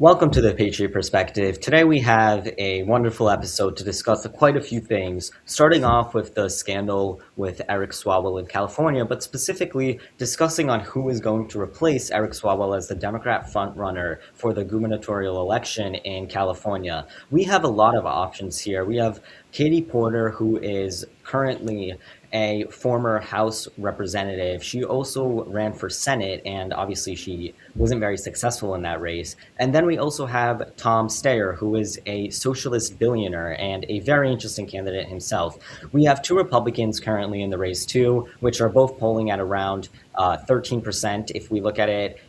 Welcome to the Patriot Perspective. Today we have a wonderful episode to discuss quite a few things, starting off with the scandal with Eric Swalwell in California, but specifically discussing on who is going to replace Eric Swalwell as the Democrat frontrunner for the gubernatorial election in California. We have a lot of options here. We have Katie Porter, who is currently a former House representative. She also ran for Senate, and obviously she wasn't very successful in that race. And then we also have Tom Steyer, who is a socialist billionaire and a very interesting candidate himself. We have two Republicans currently in the race, too, which are both polling at around 13%. If we look at it,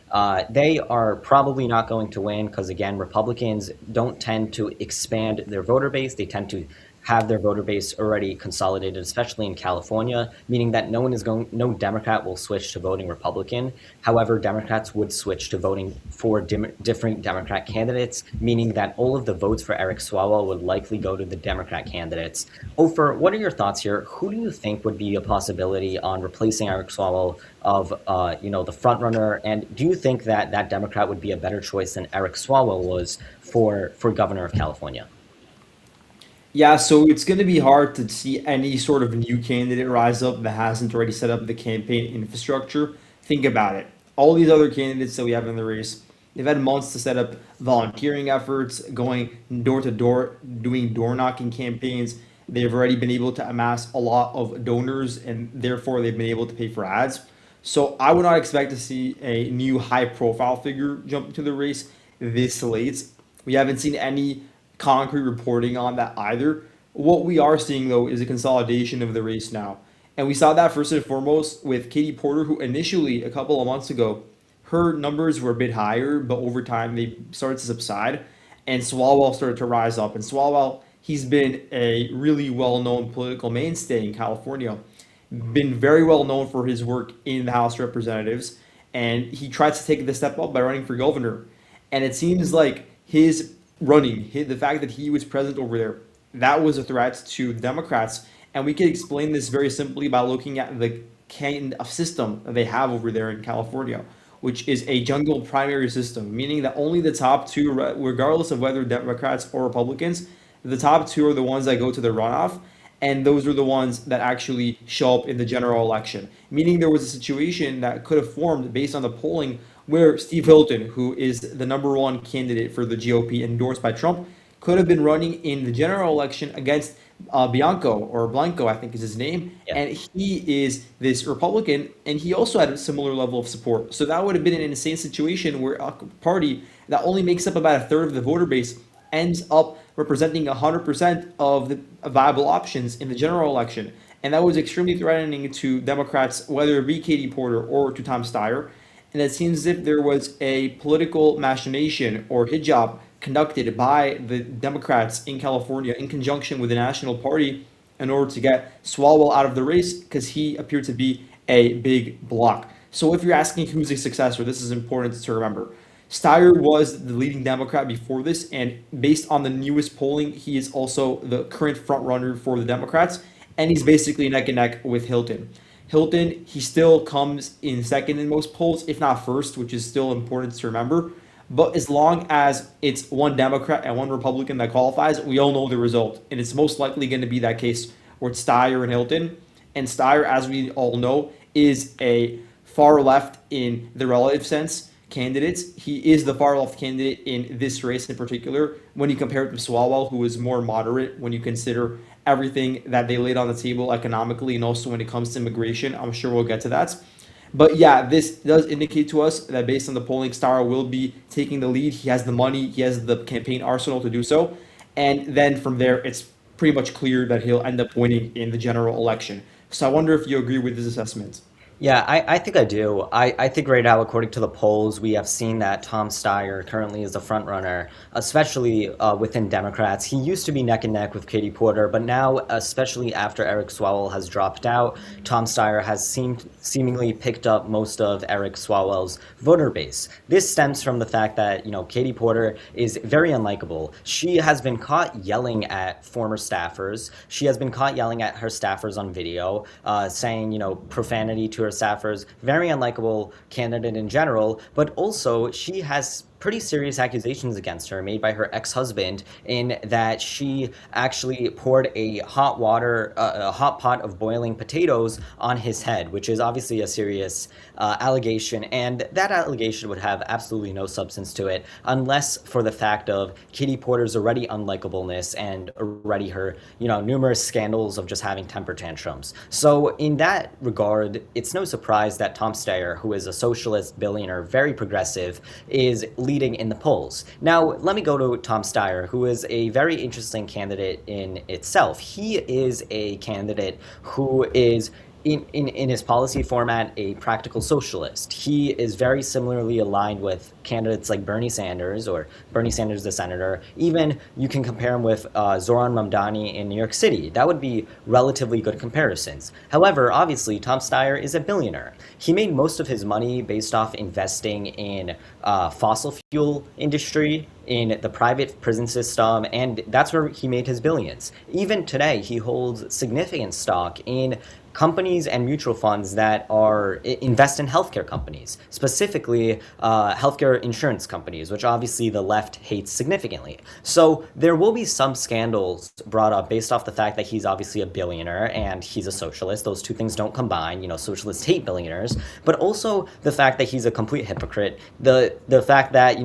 they are probably not going to win because, again, Republicans don't tend to expand their voter base. They tend to have their voter base already consolidated, especially in California, meaning that no Democrat will switch to voting Republican. However, Democrats would switch to voting for different Democrat candidates, meaning that all of the votes for Eric Swalwell would likely go to the Democrat candidates. Ofer, what are your thoughts here? Who do you think would be a possibility on replacing Eric Swalwell of, the front runner? And do you think that that Democrat would be a better choice than Eric Swalwell was for governor of California? Yeah, so it's going to be hard to see any sort of new candidate rise up that hasn't already set up the campaign infrastructure. Think about it. All these other candidates that we have in the race, they've had months to set up volunteering efforts, going door to door, doing door knocking campaigns. They've already been able to amass a lot of donors and therefore they've been able to pay for ads. So I would not expect to see a new high profile figure jump into the race this late. We haven't seen any concrete reporting on that either. What we are seeing though is a consolidation of the race now. And we saw that first and foremost with Katie Porter, who initially a couple of months ago, her numbers were a bit higher, but over time they started to subside. And Swalwell started to rise up. And Swalwell, he's been a really well known political mainstay in California, been very well known for his work in the House of Representatives. And he tried to take the step up by running for governor. And it seems like his the fact that he was present over there, that was a threat to the Democrats. And we can explain this very simply by looking at the kind of system that they have over there in California, which is a jungle primary system, meaning that only the top two, regardless of whether Democrats or Republicans, the top two are the ones that go to the runoff. And those are the ones that actually show up in the general election. Meaning there was a situation that could have formed based on the polling where Steve Hilton, who is the number one candidate for the GOP endorsed by Trump, could have been running in the general election against Bianco or Blanco, I think is his name. Yeah. And he is this Republican, and he also had a similar level of support. So that would have been an insane situation where a party that only makes up about a third of the voter base ends up representing 100% of the viable options in the general election. And that was extremely threatening to Democrats, whether it be Katie Porter or to Tom Steyer. And it seems as if there was a political machination or hijab conducted by the Democrats in California in conjunction with the National Party in order to get Swalwell out of the race because he appeared to be a big block. So if you're asking who's a successor, this is important to remember. Steyer was the leading Democrat before this, and based on the newest polling, he is also the current front runner for the Democrats, and he's basically neck and neck with Hilton. Hilton, he still comes in second in most polls, if not first, which is still important to remember. But as long as it's one Democrat and one Republican that qualifies, we all know the result. And it's most likely going to be that case where it's Steyer and Hilton. And Steyer, as we all know, is a far left in the relative sense candidates. He is the far left candidate in this race in particular when you compare it to Swalwell, who is more moderate when you consider everything that they laid on the table economically and also when it comes to immigration. I'm sure we'll get to that. But yeah, this does indicate to us that based on the polling, Steyer will be taking the lead. He has the money, he has the campaign arsenal to do so. And then from there, it's pretty much clear that he'll end up winning in the general election. So I wonder if you agree with this assessment. Yeah, I think I do. I think right now, according to the polls, we have seen that Tom Steyer currently is the front runner, especially within Democrats. He used to be neck and neck with Katie Porter, but now, especially after Eric Swalwell has dropped out, Tom Steyer has seemingly picked up most of Eric Swalwell's voter base. This stems from the fact that, Katie Porter is very unlikable. She has been caught yelling at former staffers. She has been caught yelling at her staffers on video, saying, profanity to her staffers. Very unlikable candidate in general, but also she has pretty serious accusations against her made by her ex-husband in that she actually poured a hot pot of boiling potatoes on his head, which is obviously a serious allegation, and that allegation would have absolutely no substance to it unless for the fact of Katie Porter's already unlikableness and already her, numerous scandals of just having temper tantrums. So in that regard, it's no surprise that Tom Steyer, who is a socialist billionaire, very progressive, is leading in the polls. Now, let me go to Tom Steyer, who is a very interesting candidate in itself. He is a candidate who is in his policy format a practical socialist. He is very similarly aligned with candidates like Bernie Sanders or Bernie Sanders the senator. Even you can compare him with Zoran Mamdani in New York City. That would be relatively good comparisons. However, obviously, Tom Steyer is a billionaire. He made most of his money based off investing in fossil fuel industry, in the private prison system, and that's where he made his billions. Even today, he holds significant stock in companies and mutual funds that invest in healthcare companies, specifically healthcare insurance companies, which obviously the left hates significantly. So there will be some scandals brought up based off the fact that he's obviously a billionaire and he's a socialist. Those two things don't combine. Socialists hate billionaires, but also the fact that he's a complete hypocrite. The fact that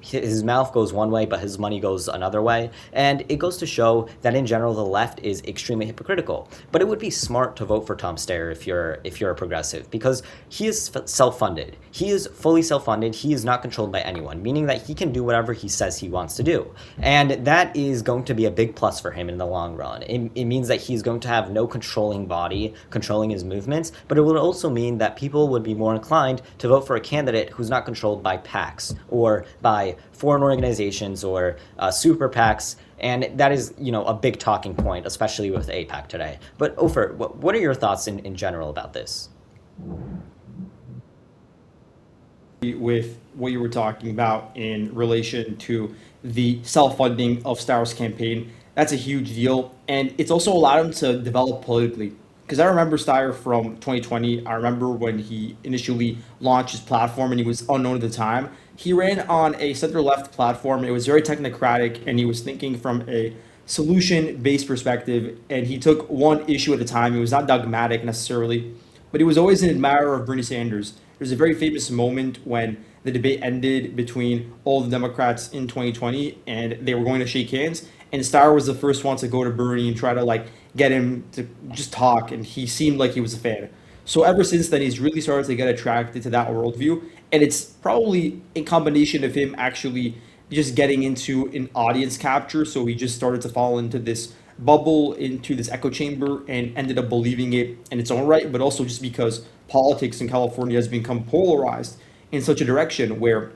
his mouth goes one way but his money goes another way, and it goes to show that in general the left is extremely hypocritical. But it would be smart to vote for Tom Steyer if you're a progressive, because he is self-funded. He is fully self-funded. He is not controlled by anyone, meaning that he can do whatever he says he wants to do. And that is going to be a big plus for him in the long run. It means that he's going to have no controlling body controlling his movements, but it would also mean that people would be more inclined to vote for a candidate who's not controlled by PACs or by foreign organizations or super PACs. And that is, a big talking point, especially with AIPAC today. But Ofer, what are your thoughts in general about this? With what you were talking about in relation to the self-funding of Steyer's campaign, that's a huge deal. And it's also allowed him to develop politically. Because I remember Steyer from 2020. I remember when he initially launched his platform and he was unknown at the time. He ran on a center-left platform. It was very technocratic, and he was thinking from a solution-based perspective, and he took one issue at a time. He was not dogmatic necessarily, but he was always an admirer of Bernie Sanders. There's a very famous moment when the debate ended between all the Democrats in 2020, and they were going to shake hands, and Steyer was the first one to go to Bernie and try to get him to just talk, and he seemed like he was a fan. So ever since then, he's really started to get attracted to that worldview, and it's probably a combination of him actually just getting into an audience capture. So he just started to fall into this bubble, into this echo chamber, and ended up believing it in its own right, but also just because politics in California has become polarized in such a direction where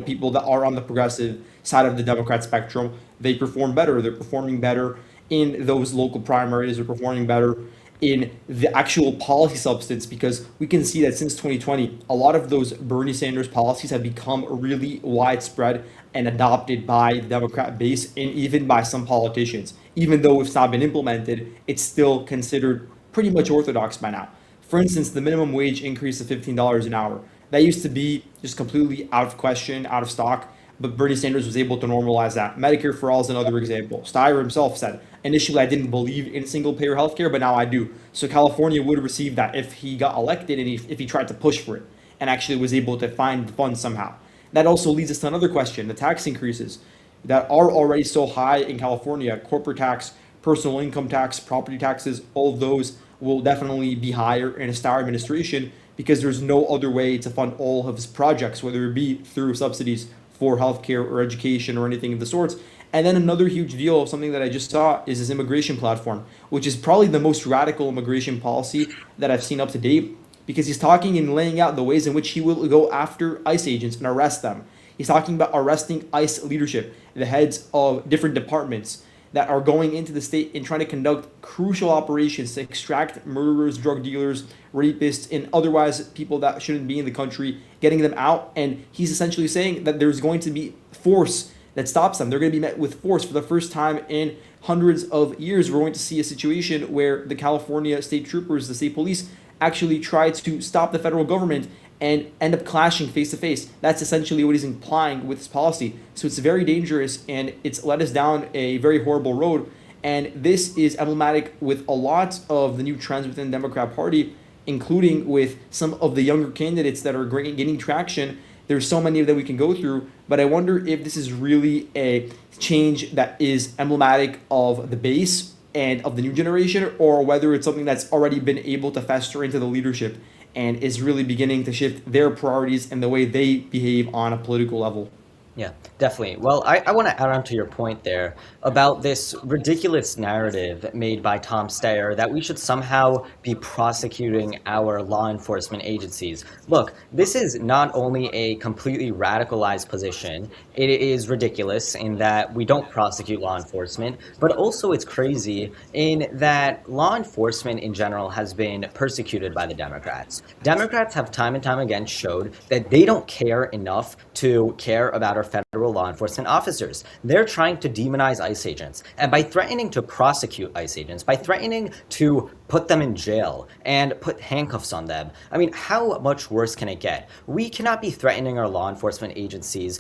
people that are on the progressive side of the Democrat spectrum, they perform better. They're performing better in those local primaries. They're performing better in the actual policy substance, because we can see that since 2020, a lot of those Bernie Sanders policies have become really widespread and adopted by the Democrat base and even by some politicians. Even though it's not been implemented, it's still considered pretty much orthodox by now. For instance, the minimum wage increase to $15 an hour. That used to be just completely out of question, out of stock, but Bernie Sanders was able to normalize that. Medicare for all is another example. Steyer himself said, initially I didn't believe in single-payer healthcare, but now I do. So California would receive that if he got elected and if he tried to push for it and actually was able to find the funds somehow. That also leads us to another question, the tax increases that are already so high in California. Corporate tax, personal income tax, property taxes, all of those will definitely be higher in a Steyer administration because there's no other way to fund all of his projects, whether it be through subsidies for healthcare or education or anything of the sorts. And then another huge deal, something that I just saw, is his immigration platform, which is probably the most radical immigration policy that I've seen up to date, because he's talking and laying out the ways in which he will go after ICE agents and arrest them. He's talking about arresting ICE leadership, the heads of different departments that are going into the state and trying to conduct crucial operations to extract murderers, drug dealers, rapists, and otherwise people that shouldn't be in the country, getting them out. And he's essentially saying that there's going to be force that stops them. They're going to be met with force for the first time in hundreds of years. We're going to see a situation where the California state troopers, the state police, actually try to stop the federal government and end up clashing face to face. That's essentially what he's implying with his policy. So it's very dangerous, and it's led us down a very horrible road. And this is emblematic with a lot of the new trends within the Democrat Party, including with some of the younger candidates that are gaining traction. There's so many that we can go through, but I wonder if this is really a change that is emblematic of the base and of the new generation, or whether it's something that's already been able to fester into the leadership and is really beginning to shift their priorities and the way they behave on a political level. Yeah, definitely. Well, I want to add on to your point there about this ridiculous narrative made by Tom Steyer that we should somehow be prosecuting our law enforcement agencies. Look, this is not only a completely radicalized position, it is ridiculous in that we don't prosecute law enforcement, but also it's crazy in that law enforcement in general has been persecuted by the Democrats. Democrats have time and time again showed that they don't care enough to care about our federal law enforcement officers. They're trying to demonize ICE agents. And by threatening to prosecute ICE agents, by threatening to put them in jail and put handcuffs on them, I mean, how much worse can it get? We cannot be threatening our law enforcement agencies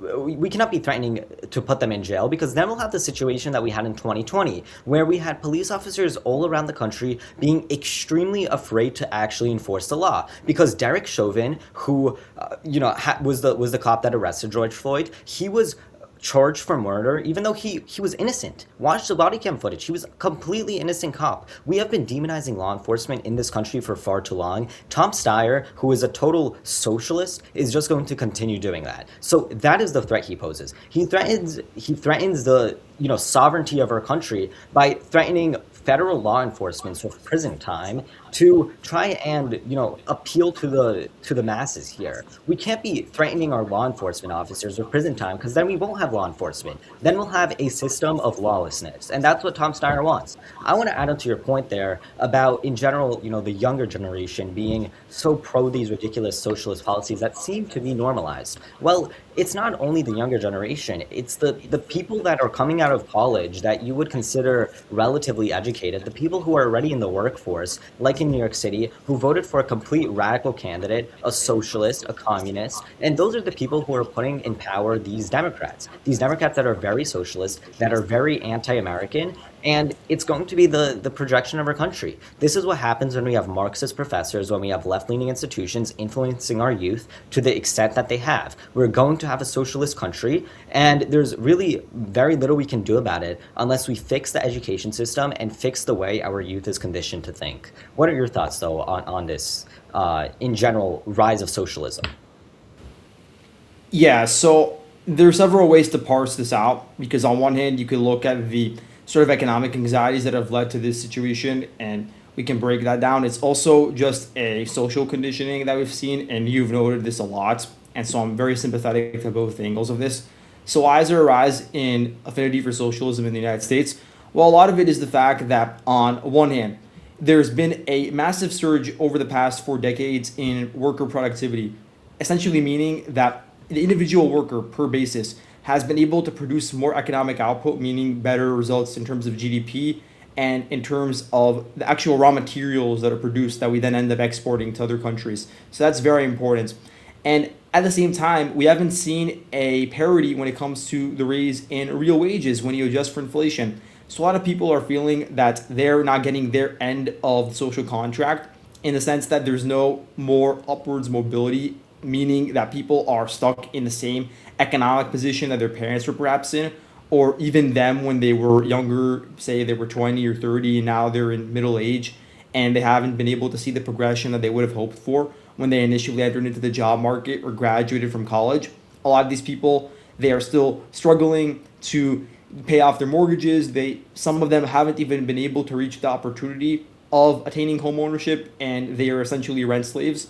we cannot be threatening to put them in jail, because then we'll have the situation that we had in 2020, where we had police officers all around the country being extremely afraid to actually enforce the law. Because Derek Chauvin, who, was the cop that arrested George Floyd, he was charged for murder, even though he was innocent. Watch the body cam footage. He was a completely innocent cop. We have been demonizing law enforcement in this country for far too long. Tom Steyer, who is a total socialist, is just going to continue doing that. So that is the threat he poses. He threatens the sovereignty of our country by threatening federal law enforcement with prison time to try and appeal to the masses here. We can't be threatening our law enforcement officers with prison time, because then we won't have law enforcement. Then we'll have a system of lawlessness, and that's what Tom Steyer wants. I want to add on to your point there about, in general, the younger generation being so pro these ridiculous socialist policies that seem to be normalized. Well, it's not only the younger generation, it's the people that are coming out of college that you would consider relatively educated, the people who are already in the workforce, like in New York City, who voted for a complete radical candidate, a socialist, a communist, and those are the people who are putting in power these Democrats that are very socialist, that are very anti-American, and it's going to be the projection of our country. This is what happens when we have Marxist professors, when we have left-leaning institutions influencing our youth to the extent that they have. We're going to have a socialist country, and there's really very little we can do about it unless we fix the education system and fix the way our youth is conditioned to think. What are your thoughts, though, on this, in general, rise of socialism? Yeah, so there are several ways to parse this out, because on one hand, you could look at the sort of economic anxieties that have led to this situation, and we can break that down. It's also just a social conditioning that we've seen, and you've noted this a lot, and so I'm very sympathetic to both angles of this. So why is there a rise in affinity for socialism in the United States? Well, a lot of it is the fact that, on one hand, there's been a massive surge over the past 4 decades in worker productivity, essentially meaning that the individual worker per basis has been able to produce more economic output, meaning better results in terms of GDP and in terms of the actual raw materials that are produced that we then end up exporting to other countries. So that's very important. And at the same time, we haven't seen a parity when it comes to the raise in real wages when you adjust for inflation. So a lot of people are feeling that they're not getting their end of the social contract, in the sense that there's no more upwards mobility, meaning that people are stuck in the same economic position that their parents were perhaps in, or even them when they were younger, say they were 20 or 30, and now they're in middle age, and they haven't been able to see the progression that they would have hoped for when they initially entered into the job market or graduated from college. A lot of these people, they are still struggling to pay off their mortgages. Some of them haven't even been able to reach the opportunity of attaining home ownership, and they are essentially rent slaves.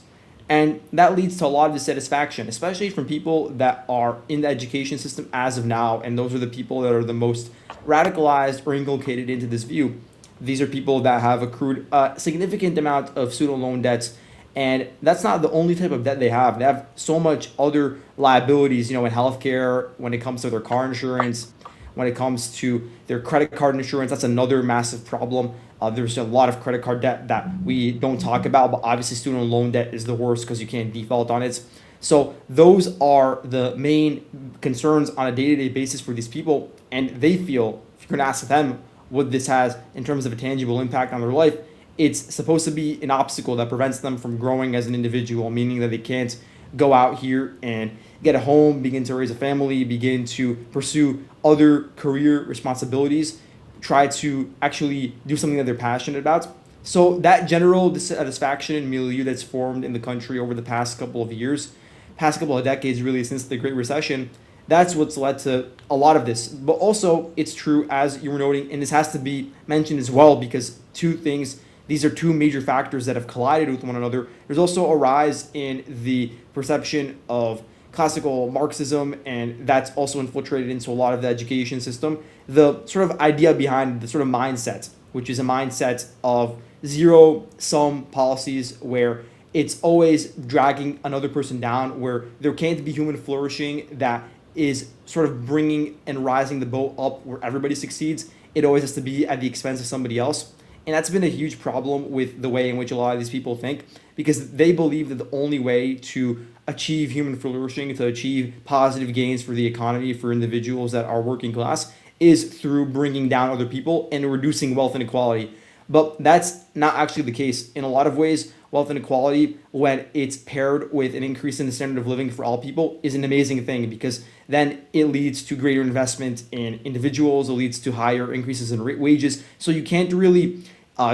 And that leads to a lot of dissatisfaction, especially from people that are in the education system as of now. And those are the people that are the most radicalized or inculcated into this view. These are people that have accrued a significant amount of student loan debts. And that's not the only type of debt they have. They have so much other liabilities, in healthcare, when it comes to their car insurance, when it comes to their credit card insurance. That's another massive problem. There's a lot of credit card debt that we don't talk about, but obviously student loan debt is the worst because you can't default on it. So those are the main concerns on a day-to-day basis for these people, and they feel, if you're going to ask them what this has in terms of a tangible impact on their life, it's supposed to be an obstacle that prevents them from growing as an individual, meaning that they can't go out here and get a home, begin to raise a family, begin to pursue other career responsibilities, try to actually do something that they're passionate about. So that general dissatisfaction and milieu that's formed in the country over the past couple of years, past couple of decades, really since the Great Recession, that's what's led to a lot of this. But also, it's true, as you were noting, and this has to be mentioned as well, because two things, these are two major factors that have collided with one another. There's also a rise in the perception of classical Marxism, and that's also infiltrated into a lot of the education system. The sort of idea behind the sort of mindset, which is a mindset of zero sum policies where it's always dragging another person down, where there can't be human flourishing that is sort of bringing and rising the boat up where everybody succeeds. It always has to be at the expense of somebody else. And that's been a huge problem with the way in which a lot of these people think, because they believe that the only way to achieve human flourishing, to achieve positive gains for the economy, for individuals that are working class, is through bringing down other people and reducing wealth inequality. But that's not actually the case. In a lot of ways, wealth inequality, when it's paired with an increase in the standard of living for all people, is an amazing thing, because then it leads to greater investment in individuals, it leads to higher increases in wages. So you can't really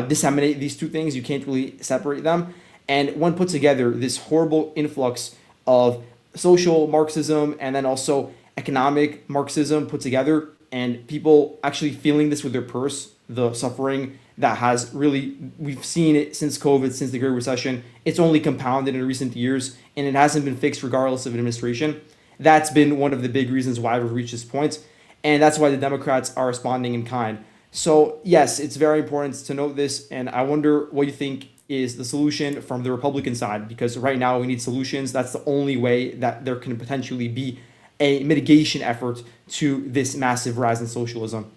disseminate these two things, you can't really separate them. And one put together this horrible influx of social Marxism and then also economic Marxism put together, and people actually feeling this with their purse, the suffering that has really, we've seen it since COVID, since the Great Recession. It's only compounded in recent years, and it hasn't been fixed regardless of administration. That's been one of the big reasons why we've reached this point, and that's why the Democrats are responding in kind. So yes, it's very important to note this, and I wonder what you think is the solution from the Republican side, because right now we need solutions. That's the only way that there can potentially be a mitigation effort to this massive rise in socialism.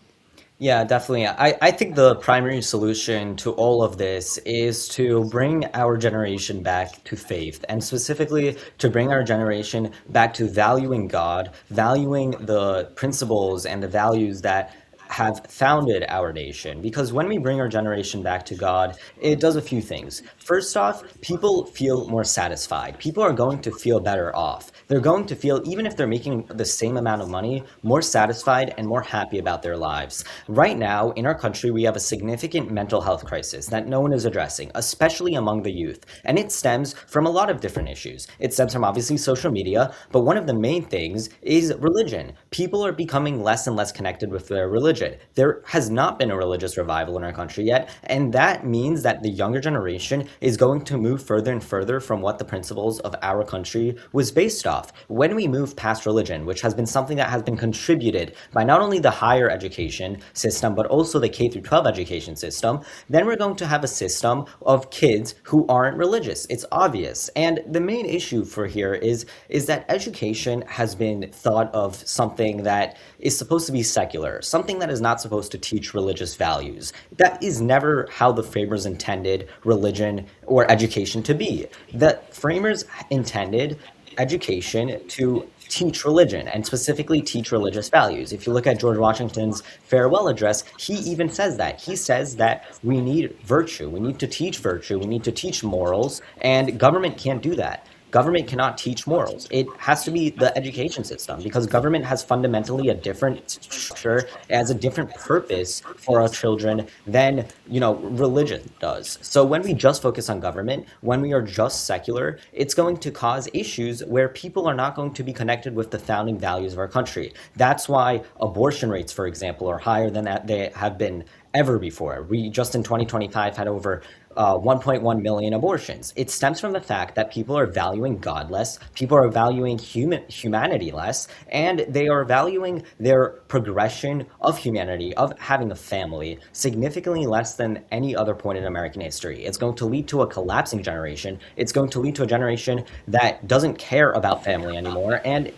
Yeah, definitely. I think the primary solution to all of this is to bring our generation back to faith, and specifically to bring our generation back to valuing God, valuing the principles and the values that have founded our nation. Because when we bring our generation back to God, it does a few things. First off, people feel more satisfied. People are going to feel better off. They're going to feel, even if they're making the same amount of money, more satisfied and more happy about their lives. Right now, in our country, we have a significant mental health crisis that no one is addressing, especially among the youth. And it stems from a lot of different issues. It stems from obviously social media, but one of the main things is religion. People are becoming less and less connected with their religion. There has not been a religious revival in our country yet, and that means that the younger generation is going to move further and further from what the principles of our country was based off. When we move past religion, which has been something that has been contributed by not only the higher education system, but also the K through 12 education system, then we're going to have a system of kids who aren't religious. It's obvious. And the main issue for here is that education has been thought of something that is supposed to be secular, something that is not supposed to teach religious values. That is never how the framers intended religion or education to be. The framers intended education to teach religion, and specifically teach religious values. If you look at George Washington's farewell address, he even says that. He says that we need virtue, we need to teach virtue, we need to teach morals, and government can't do that. Government cannot teach morals. It has to be the education system, because government has fundamentally a different structure, it has a different purpose for our children than, religion does. So when we just focus on government, when we are just secular, it's going to cause issues where people are not going to be connected with the founding values of our country. That's why abortion rates, for example, are higher than that they have been ever before. We just in 2025 had over 1.1 million abortions. It stems from the fact that people are valuing God less, people are valuing humanity less, and they are valuing their progression of humanity, of having a family, significantly less than any other point in American history. It's going to lead to a collapsing generation. It's going to lead to a generation that doesn't care about family anymore, and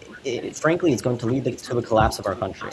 frankly, it's going to lead to the collapse of our country.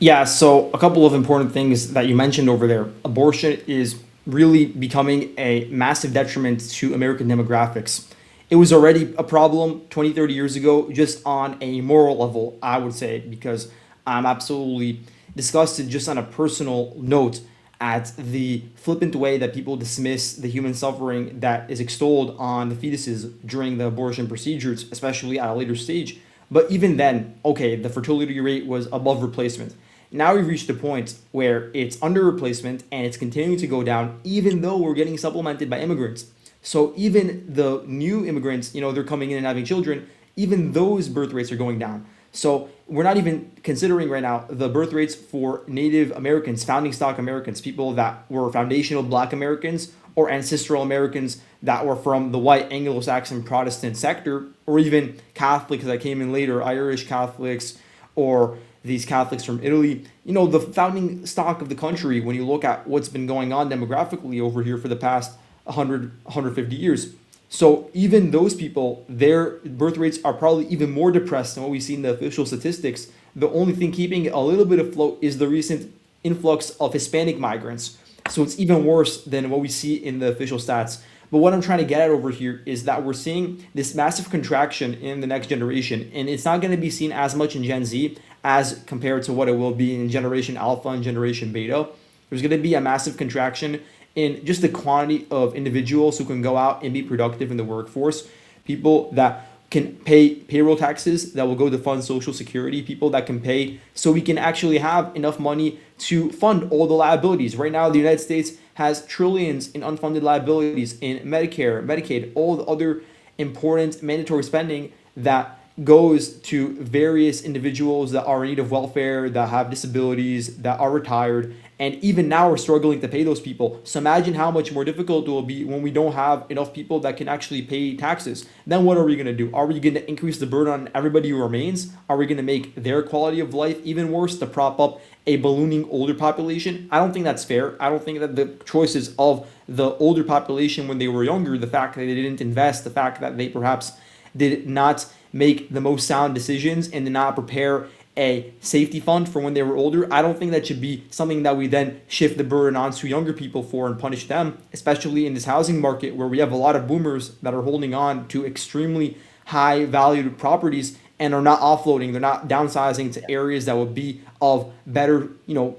Yeah, so a couple of important things that you mentioned over there. Abortion is really becoming a massive detriment to American demographics. It was already a problem 20, 30 years ago, just on a moral level, I would say, because I'm absolutely disgusted just on a personal note at the flippant way that people dismiss the human suffering that is extolled on the fetuses during the abortion procedures, especially at a later stage. But even then, okay, the fertility rate was above replacement. Now we've reached a point where it's under replacement and it's continuing to go down, even though we're getting supplemented by immigrants. So even the new immigrants, they're coming in and having children, even those birth rates are going down. So we're not even considering right now the birth rates for Native Americans, founding stock Americans, people that were foundational Black Americans or ancestral Americans that were from the white Anglo-Saxon Protestant sector, or even Catholics that came in later, Irish Catholics, or these Catholics from Italy. The founding stock of the country, when you look at what's been going on demographically over here for the past 100, 150 years. So even those people, their birth rates are probably even more depressed than what we see in the official statistics. The only thing keeping it a little bit afloat is the recent influx of Hispanic migrants. So it's even worse than what we see in the official stats. But what I'm trying to get at over here is that we're seeing this massive contraction in the next generation, and it's not going to be seen as much in Gen Z as compared to what it will be in Generation Alpha and Generation Beta. There's going to be a massive contraction in just the quantity of individuals who can go out and be productive in the workforce, people that can pay payroll taxes that will go to fund Social Security, people that can pay so we can actually have enough money to fund all the liabilities. Right now, the United States has trillions in unfunded liabilities in Medicare, Medicaid, all the other important mandatory spending that goes to various individuals that are in need of welfare, that have disabilities, that are retired. And even now we're struggling to pay those people. So imagine how much more difficult it will be when we don't have enough people that can actually pay taxes. Then what are we going to do? Are we going to increase the burden on everybody who remains? Are we going to make their quality of life even worse to prop up a ballooning older population? I don't think that's fair. I don't think that the choices of the older population when they were younger, the fact that they didn't invest, the fact that they perhaps did not make the most sound decisions and did not prepare a safety fund for when they were older, I don't think that should be something that we then shift the burden onto younger people for and punish them, especially in this housing market where we have a lot of boomers that are holding on to extremely high valued properties and are not offloading, they're not downsizing to areas that would be of better,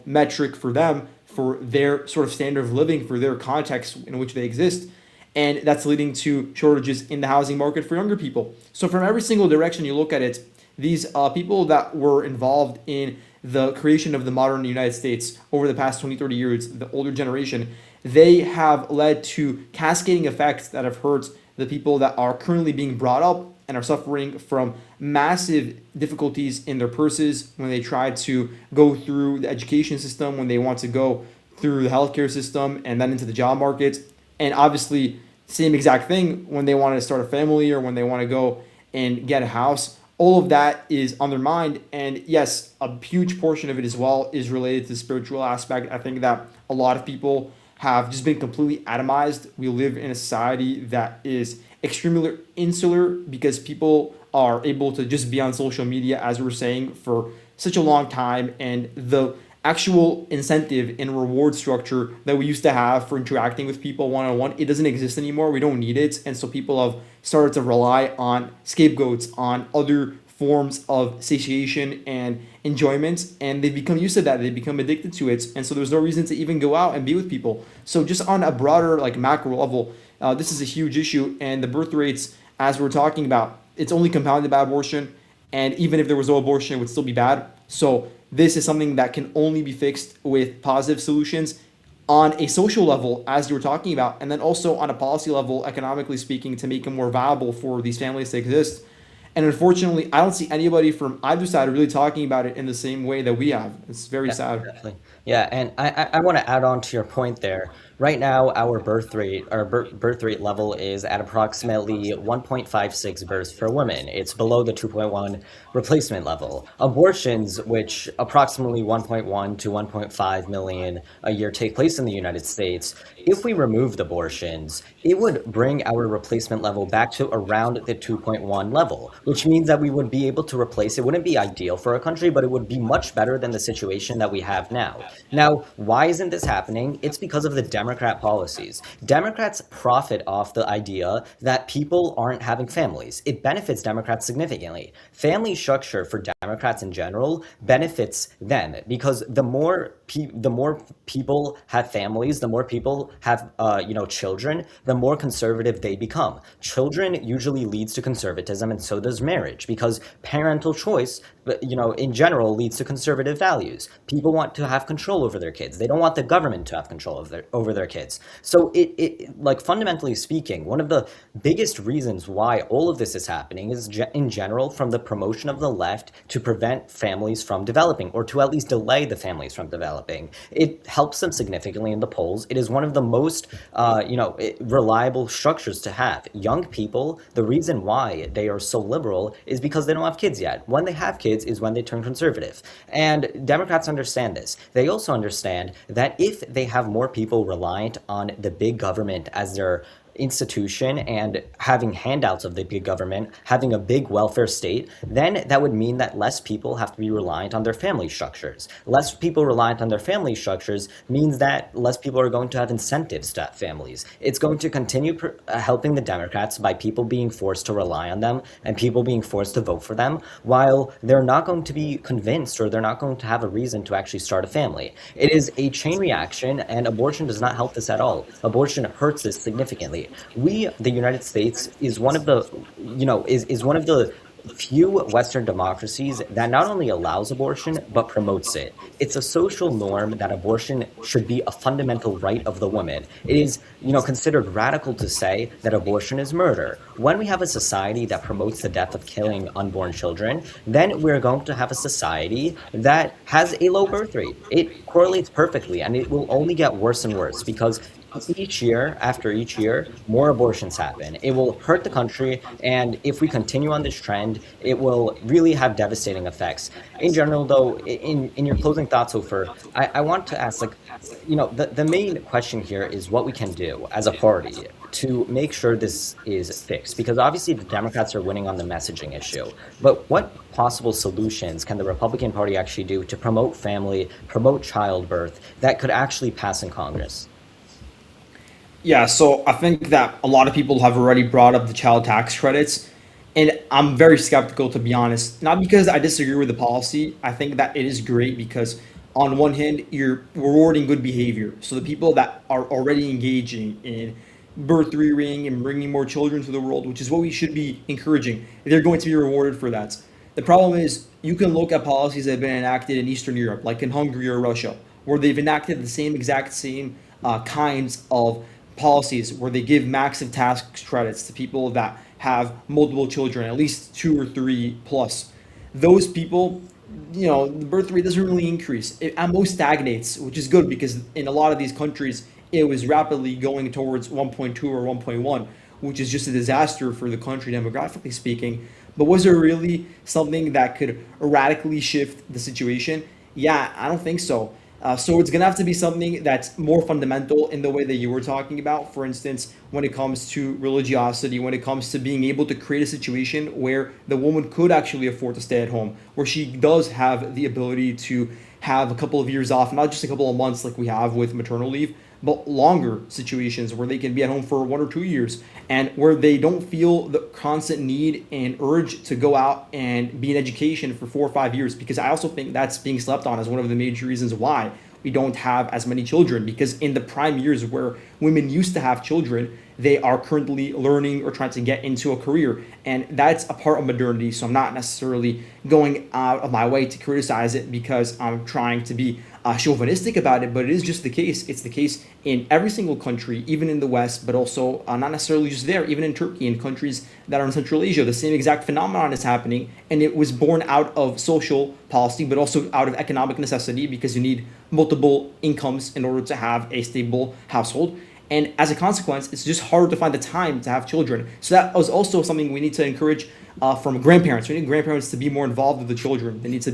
metric for them, for their sort of standard of living, for their context in which they exist. And that's leading to shortages in the housing market for younger people. So from every single direction you look at it, these people that were involved in the creation of the modern United States over the past 20, 30 years, the older generation, they have led to cascading effects that have hurt the people that are currently being brought up and are suffering from massive difficulties in their purses when they try to go through the education system, when they want to go through the healthcare system and then into the job market. And obviously, same exact thing when they want to start a family or when they want to go and get a house. All of that is on their mind. And yes, a huge portion of it as well is related to the spiritual aspect. I think that a lot of people have just been completely atomized. We live in a society that is extremely insular because people are able to just be on social media, as we were saying, for such a long time. And the actual incentive and reward structure that we used to have for interacting with people one-on-one, it doesn't exist anymore. We don't need it. And so people have started to rely on scapegoats, on other forms of satiation and enjoyment, and they've become used to that. They become addicted to it, and so there's no reason to even go out and be with people. So just on a broader, like, macro level, this is a huge issue, and the birth rates, as we're talking about, it's only compounded by abortion, and even if there was no abortion, it would still be bad. So this is something that can only be fixed with positive solutions on a social level, as you were talking about, and then also on a policy level, economically speaking, to make it more viable for these families to exist. And unfortunately, I don't see anybody from either side really talking about it in the same way that we have. It's very Yeah, sad. definitely. Yeah, and I want to add on to your point there Right now, our birth rate level is at approximately 1.56 births per woman. It's below the 2.1 replacement level. Abortions, which approximately 1.1 to 1.5 million a year take place in the United States, if we removed abortions, it would bring our replacement level back to around the 2.1 level, which means that we would be able to replace it. Wouldn't be ideal for a country, but it would be much better than the situation that we have now. Now, why isn't this happening? It's because of the Democrat policies. Democrats profit off the idea that people aren't having families. It benefits Democrats significantly. Family structure for Democrats in general benefits them because the more people have families, the more people have children, the more conservative they become. Children usually leads to conservatism, and so does marriage because parental choice, in general, leads to conservative values. People want to have control over their kids. They don't want the government to have control over their kids. So like fundamentally speaking, one of the biggest reasons why all of this is happening is in general from the promotion of the left to prevent families from developing, or to at least delay the families from developing. It helps them significantly in the polls. It is one of the most reliable structures to have. Young people, the reason why they are so liberal is because they don't have kids yet. When they have kids is when they turn conservative. And Democrats understand this. They also understand that if they have more people reliant on the big government as their institution and having handouts of the big government, having a big welfare state, then that would mean that less people have to be reliant on their family structures. Less people reliant on their family structures means that less people are going to have incentives to have families. It's going to continue helping the Democrats by people being forced to rely on them and people being forced to vote for them, while they're not going to be convinced or they're not going to have a reason to actually start a family. It is a chain reaction, and abortion does not help this at all. Abortion hurts this significantly. The United States, is one of the, is one of the few Western democracies that not only allows abortion, but promotes it. It's a social norm that abortion should be a fundamental right of the woman. It is, considered radical to say that abortion is murder. When we have a society that promotes the death of killing unborn children, then we're going to have a society that has a low birth rate. It correlates perfectly, and it will only get worse and worse because each year, after each year, more abortions happen. It will hurt the country, and if we continue on this trend, it will really have devastating effects. In general, though, in your closing thoughts, Ofer, I want to ask, like, the main question here is what we can do as a party to make sure this is fixed, because obviously the Democrats are winning on the messaging issue. But what possible solutions can the Republican Party actually do to promote family, promote childbirth, that could actually pass in Congress? Yeah, so I think that a lot of people have already brought up the child tax credits, and I'm very skeptical to be honest. Not because I disagree with the policy, I think that it is great because on one hand, you're rewarding good behavior. So the people that are already engaging in birth rearing and bringing more children to the world, which is what we should be encouraging, they're going to be rewarded for that. The problem is you can look at policies that have been enacted in Eastern Europe, like in Hungary or Russia, where they've enacted the same kinds of policies where they give massive tax credits to people that have multiple children, at least two or three plus. Those people, the birth rate doesn't really increase. It at most stagnates, which is good because in a lot of these countries, it was rapidly going towards 1.2 or 1.1, which is just a disaster for the country demographically speaking. But was there really something that could radically shift the situation? Yeah, I don't think so. So it's gonna have to be something that's more fundamental in the way that you were talking about. For instance, when it comes to religiosity, when it comes to being able to create a situation where the woman could actually afford to stay at home, where she does have the ability to have a couple of years off, not just a couple of months like we have with maternal leave, but longer situations where they can be at home for 1 or 2 years and where they don't feel the constant need and urge to go out and be in education for 4 or 5 years. Because I also think that's being slept on as one of the major reasons why we don't have as many children. Because in the prime years where women used to have children, they are currently learning or trying to get into a career. And that's a part of modernity. So I'm not necessarily going out of my way to criticize it because I'm trying to be chauvinistic about it, but it is just the case. It's the case in every single country, even in the West, but also not necessarily just there, even in Turkey and countries that are in Central Asia. The same exact phenomenon is happening, and it was born out of social policy, but also out of economic necessity because you need multiple incomes in order to have a stable household. And as a consequence, it's just harder to find the time to have children. So that was also something we need to encourage from grandparents. We need grandparents to be more involved with the children. They need to